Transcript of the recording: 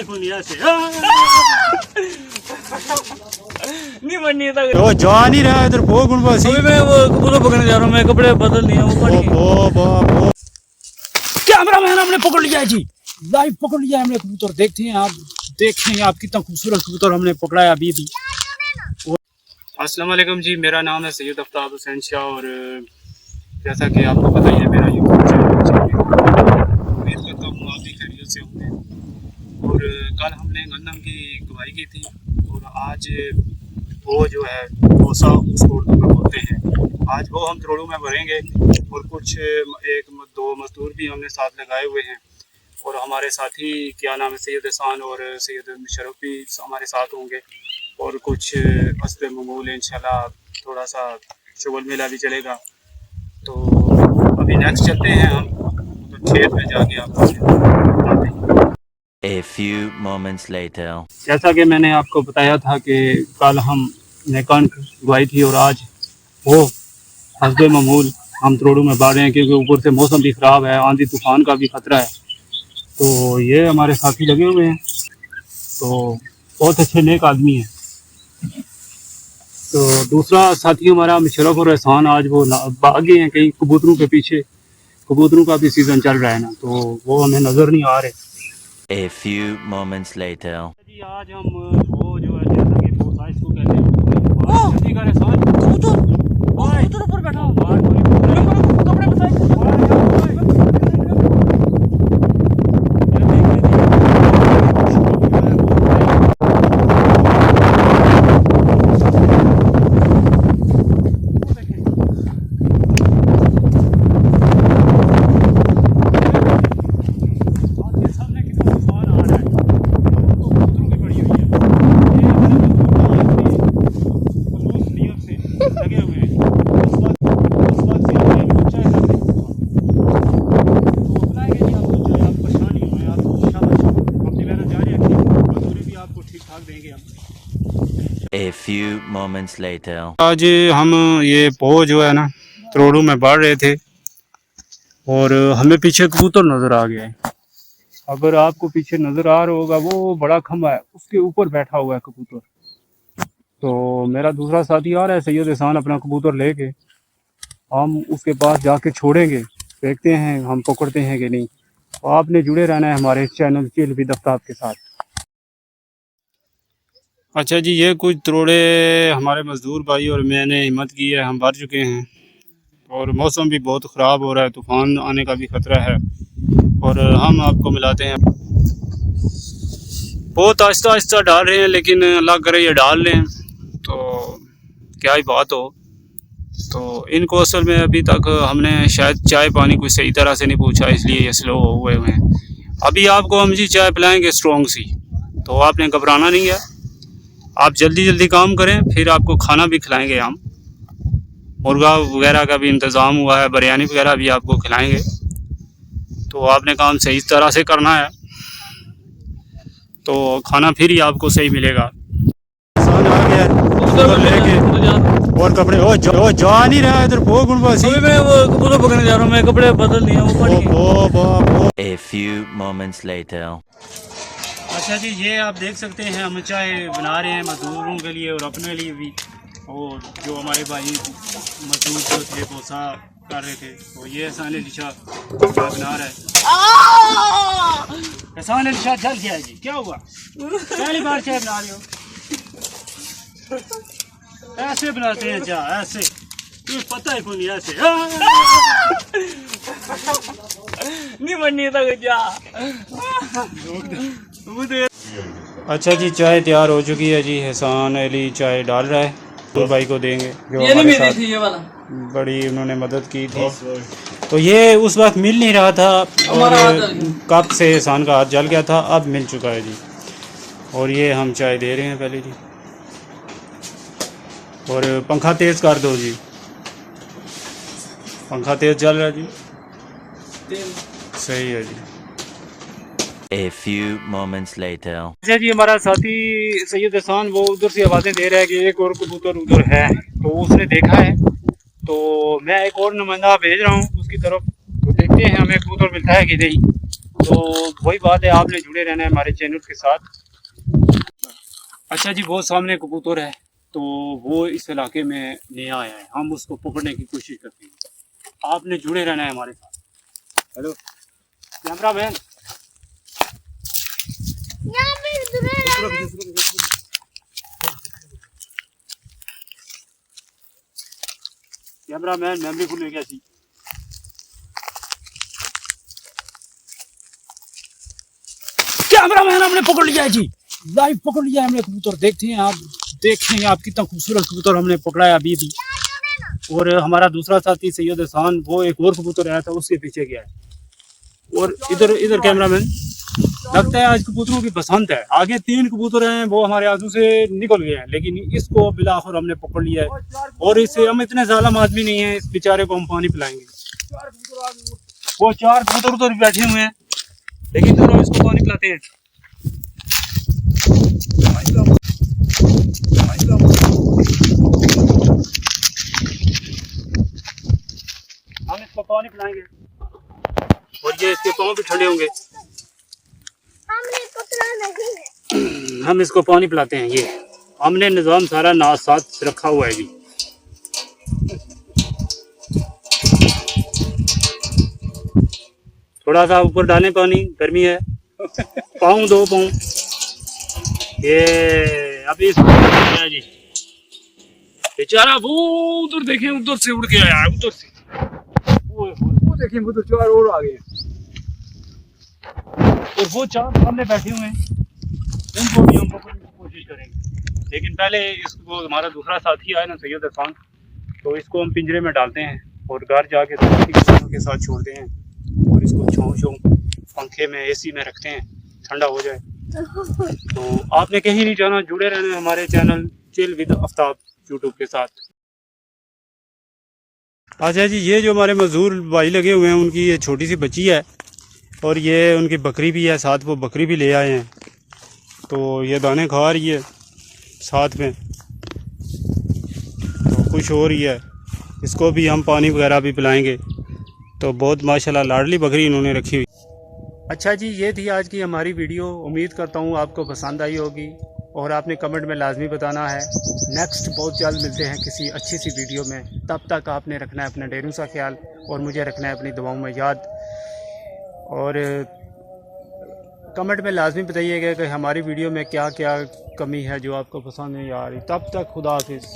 ही को नहीं ऐसे नहीं बननी था वो जा नहीं रहा इधर वो गुणवासी अभी मैं वो कबूतर पकड़ने जा रहा हूँ मैं कपड़े बदल लिए ऊपर कैमरा मैन हमने पकड़ लिया है जी लाइव पकड़ लिया है हमने कबूतर देखते हैं आप कितना खूबसूरत कबूतर हमने पकड़ा है अभी भी। अस्सलाम वालेकुम जी, मेरा नाम है सैयद आफ्ताब हुसैन शाह और जैसा कि आपको पता ही है मेरा यूट्यूब चैनल उम्मीद करता हूँ आप भी खैरियत से होंगे। और कल हमने गंदम की बुआई की थी और आज वो जो है भूसा उसको उर्दू में बोलते हैं, आज वो हम त्रोड़ू में भरेंगे और कुछ एक दो मजदूर भी हमने साथ लगाए हुए हैं और हमारे साथी क्या नाम है सैयद एहसान और सैयद मुशर्रफ भी हमारे साथ होंगे और कुछ हस्बे ममूल इंशाल्लाह थोड़ा सा शुगल मेला भी चलेगा। तो अभी नेक्स्ट चलते हैं हम तो खेत में जाके आपको बताते हैं। A few moments later. जैसा कि मैंने आपको बताया था कि कल हमने कणक बुआई थी और आज वो हस्बे ममूल हम त्रोड़ू में बाढ़ रहे हैं क्योंकि ऊपर से मौसम भी ख़राब है, आंधी तूफान का भी खतरा है। तो ये हमारे साथी लगे हुए हैं, तो बहुत अच्छे नेक आदमी हैं। तो दूसरा साथी हमारा मुशर्रफ और एहसान आज वो भागे हैं कहीं कबूतरों के पीछे, कबूतरों का भी सीज़न चल रहा है ना, तो वो हमें नज़र नहीं आ रहे। A few moments later. जी आज हम वो जो है जैसा कि वो साइज को कहते हैं जल्दी कर एहसान कबूतर ऊपर बैठा हूं कपड़े में size A few moments later. आज हम ये पो जो है ना त्रोड़ू में बढ़ रहे थे और हमें पीछे कबूतर नज़र आ गया है। अगर आपको पीछे नज़र आ रहा होगा वो बड़ा खंभा है, उसके ऊपर बैठा हुआ है कबूतर। तो मेरा दूसरा साथी आ रहा है सैयद एहसान अपना कबूतर लेके, हम उसके पास जाके छोड़ेंगे, देखते हैं हम पकड़ते हैं कि नहीं। तो आपने जुड़े रहना है हमारे चैनल चिल विद आफ्ताब के साथ। अच्छा जी, ये कुछ त्रोड़े हमारे मज़दूर भाई और मैंने हिम्मत की है, हम भर चुके हैं और मौसम भी बहुत ख़राब हो रहा है, तूफ़ान आने का भी ख़तरा है और हम आपको मिलाते हैं। बहुत आहिस्ता आहिस्ता डाल रहे हैं लेकिन अल्लाह करे ये डाल लें तो क्या ही बात हो। तो इनको असल में अभी तक हमने शायद चाय पानी कुछ सही तरह से नहीं पूछा, इसलिए ये स्लो हुए हुए हैं। अभी आपको हम जी चाय पिलाएंगे स्ट्रॉन्ग सी, तो आपने घबराना नहीं है, आप जल्दी जल्दी काम करें, फिर आपको खाना भी खिलाएंगे हम। मुर्गा वगैरह का भी इंतज़ाम हुआ है, बिरयानी वगैरह भी आपको खिलाएंगे। तो आपने काम सही तरह से करना है तो खाना फिर ही आपको सही मिलेगा। और कपड़े वो जा नहीं रहा इधर वो गुणवासी अभी मैं वो कबूतर पकड़ने जा रहा हूँ मैं कपड़े बदल लिए ऊपर। A few moments later. अच्छा जी, ये आप देख सकते हैं हम चाय बना रहे हैं मजदूरों के लिए और अपने लिए भी, और जो हमारे भाई मजदूर जो थे भूसा कर रहे थे, तो ये एहसान अली शाह चाय बना रहा है। एहसान अली शाह जल गया है जी, क्या हुआ? पहली बार चाय बना रहे हो? ऐसे बनाते हैं चाय, ऐसे तुम्हें पता है कौन ऐसे नहीं बननी था क्या। अच्छा जी, चाय तैयार हो चुकी है जी, एहसान अली चाय डाल रहा है, तो भाई को देंगे जो हमारे साथ ये वाला बड़ी उन्होंने मदद की थी। तो ये उस वक्त मिल नहीं रहा था और कप से एहसान का हाथ जल गया था, अब मिल चुका है जी। और ये हम चाय दे रहे हैं पहले जी, और पंखा तेज़ कर दो जी, पंखा तेज़ चल रहा है जी, सही है जी। A few moments later. अच्छा जी, हमारा साथी सैयद एहसान वो उधर से आवाज़ें दे रहा है कि एक और कबूतर उधर है, तो उसने देखा है, तो मैं एक और नुमाइंदा भेज रहा हूँ उसकी तरफ, तो देखते हैं हमें कबूतर मिलता है कि नहीं। तो वही बात है, आपने जुड़े रहना है हमारे चैनल के साथ। अच्छा जी, वो सामने कबूतर है, तो वो इस इलाके में नया आया है, हम उसको पकड़ने की कोशिश करते हैं। आपने जुड़े रहना है हमारे साथ। Hello camera man, camera man memory full हो गया जी। कैमरा मैन हमने पकड़ लिया है जी, लाइव पकड़ लिया है हमने कबूतर। देखते हैं आप, देखें आप कितना खूबसूरत कबूतर हमने पकड़ा है अभी भी। और हमारा दूसरा साथी सैयद हसन, वो एक और कबूतर आया था, उसके पीछे गया है। और इधर इधर कैमरा मैन, लगता है आज कबूतरों की बसंत है। आगे 3 कबूतर हैं, वो हमारे आजू से निकल गए हैं, लेकिन इसको बिलाखिर हमने पकड़ लिया है। और इससे हम इतने जालिम आदमी नहीं है, इस बेचारे को हम पानी पिलाएंगे। वो 4 कबूतर उधर बैठे हुए हैं, लेकिन तो हम इसको पानी पिलाते हैं। हम इसको पानी पिलाएंगे और ये इसके पाँव भी ठंडे होंगे। हम इसको पानी पिलाते हैं। ये हमने निज़ाम सारा नाश साथ रखा हुआ है जी। थोड़ा सा ऊपर डालें पानी, गर्मी है। पाँव 2 पाँव ये अभी इसको जी। बेचारा वो उधर देखें, उधर से उड़ के आया है, उधर से वो देखें, उधर 4 और आ गए और वो 4 सामने बैठे हुए हैं, इनको भी हम पकड़ने की कोशिश करेंगे। लेकिन पहले इसको हमारा दूसरा साथी आया ना सैयद हसन, तो इसको हम पिंजरे में डालते हैं और घर जाके के साथ छोड़ते हैं और इसको छाँव पंखे में एसी में रखते हैं, ठंडा हो जाए। तो आपने कहीं नहीं जाना, जुड़े रहना हमारे channel chill with Aftab YouTube के साथ। अच्छा जी, ये जो हमारे मजदूर भाई लगे हुए हैं, उनकी ये छोटी सी बच्ची है और ये उनकी बकरी भी है साथ, वो बकरी भी ले आए हैं। तो ये दाने खा रही है साथ में, तो खुश हो रही है। इसको भी हम पानी वगैरह भी पिलाएंगे। तो बहुत माशाल्लाह लाडली बकरी इन्होंने रखी हुई। अच्छा जी, ये थी आज की हमारी वीडियो। उम्मीद करता हूँ आपको पसंद आई होगी और आपने कमेंट में लाजमी बताना है। नेक्स्ट बहुत जल्द मिलते हैं किसी अच्छी सी वीडियो में। तब तक आपने रखना है अपना ढेरों सा ख्याल और मुझे रखना है अपनी दुआओं में याद। और कमेंट में लाजमी बताइएगा कि हमारी वीडियो में क्या क्या कमी है जो आपको पसंद नहीं आ रही। तब तक खुदा हाफिज़।